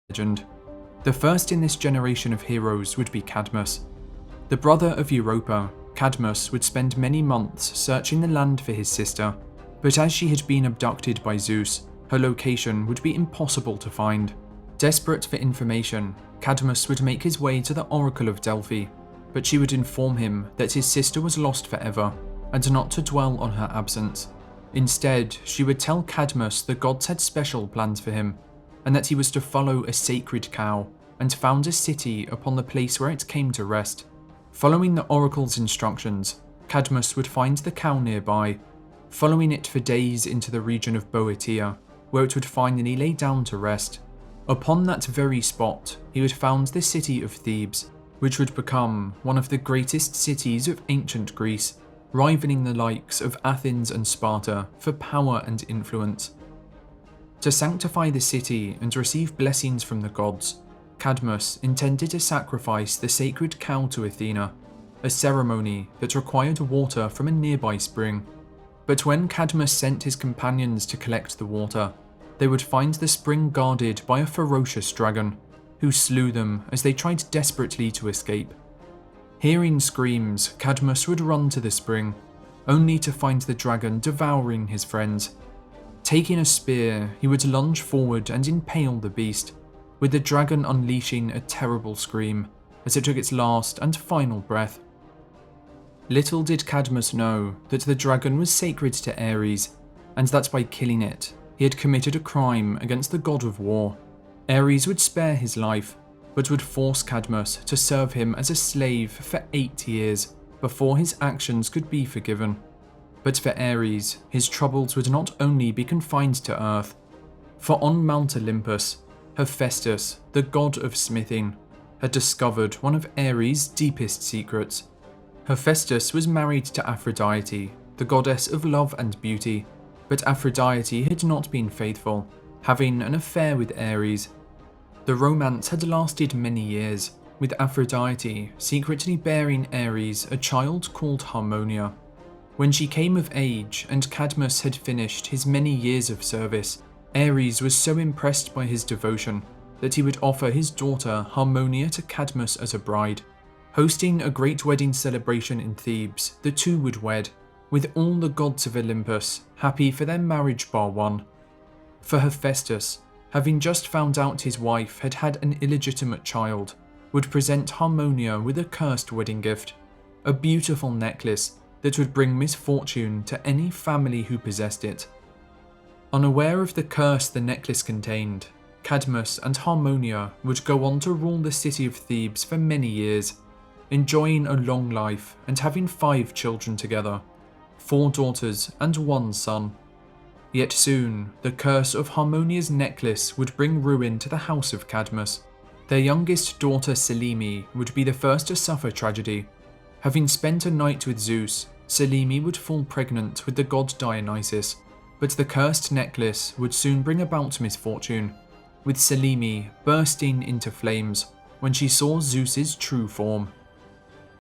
legend. The first in this generation of heroes would be Cadmus. The brother of Europa, Cadmus would spend many months searching the land for his sister, but as she had been abducted by Zeus, her location would be impossible to find. Desperate for information, Cadmus would make his way to the Oracle of Delphi, but she would inform him that his sister was lost forever, and not to dwell on her absence. Instead, she would tell Cadmus the gods had special plans for him, and that he was to follow a sacred cow and found a city upon the place where it came to rest. Following the oracle's instructions, Cadmus would find the cow nearby, following it for days into the region of Boeotia, where it would finally lay down to rest. Upon that very spot, he would found the city of Thebes, which would become one of the greatest cities of ancient Greece, rivaling the likes of Athens and Sparta for power and influence. To sanctify the city and receive blessings from the gods, Cadmus intended to sacrifice the sacred cow to Athena, a ceremony that required water from a nearby spring. But when Cadmus sent his companions to collect the water, they would find the spring guarded by a ferocious dragon, who slew them as they tried desperately to escape. Hearing screams, Cadmus would run to the spring, only to find the dragon devouring his friends. Taking a spear, he would lunge forward and impale the beast, with the dragon unleashing a terrible scream as it took its last and final breath. Little did Cadmus know that the dragon was sacred to Ares, and that by killing it, he had committed a crime against the god of war. Ares would spare his life, but would force Cadmus to serve him as a slave for 8 years before his actions could be forgiven. But for Ares, his troubles would not only be confined to earth, for on Mount Olympus, Hephaestus, the god of smithing, had discovered one of Ares' deepest secrets. Hephaestus was married to Aphrodite, the goddess of love and beauty, but Aphrodite had not been faithful, having an affair with Ares. The romance had lasted many years, with Aphrodite secretly bearing Ares a child called Harmonia. When she came of age and Cadmus had finished his many years of service, Ares was so impressed by his devotion that he would offer his daughter Harmonia to Cadmus as a bride. Hosting a great wedding celebration in Thebes, the two would wed, with all the gods of Olympus happy for their marriage bar one. For Hephaestus, having just found out his wife had had an illegitimate child, would present Harmonia with a cursed wedding gift, a beautiful necklace that would bring misfortune to any family who possessed it. Unaware of the curse the necklace contained, Cadmus and Harmonia would go on to rule the city of Thebes for many years, enjoying a long life and having 5 children together, 4 daughters and 1 son. Yet soon, the curse of Harmonia's necklace would bring ruin to the House of Cadmus. Their youngest daughter Selene would be the first to suffer tragedy. Having spent a night with Zeus, Selene would fall pregnant with the god Dionysus, but the cursed necklace would soon bring about misfortune, with Selene bursting into flames when she saw Zeus's true form.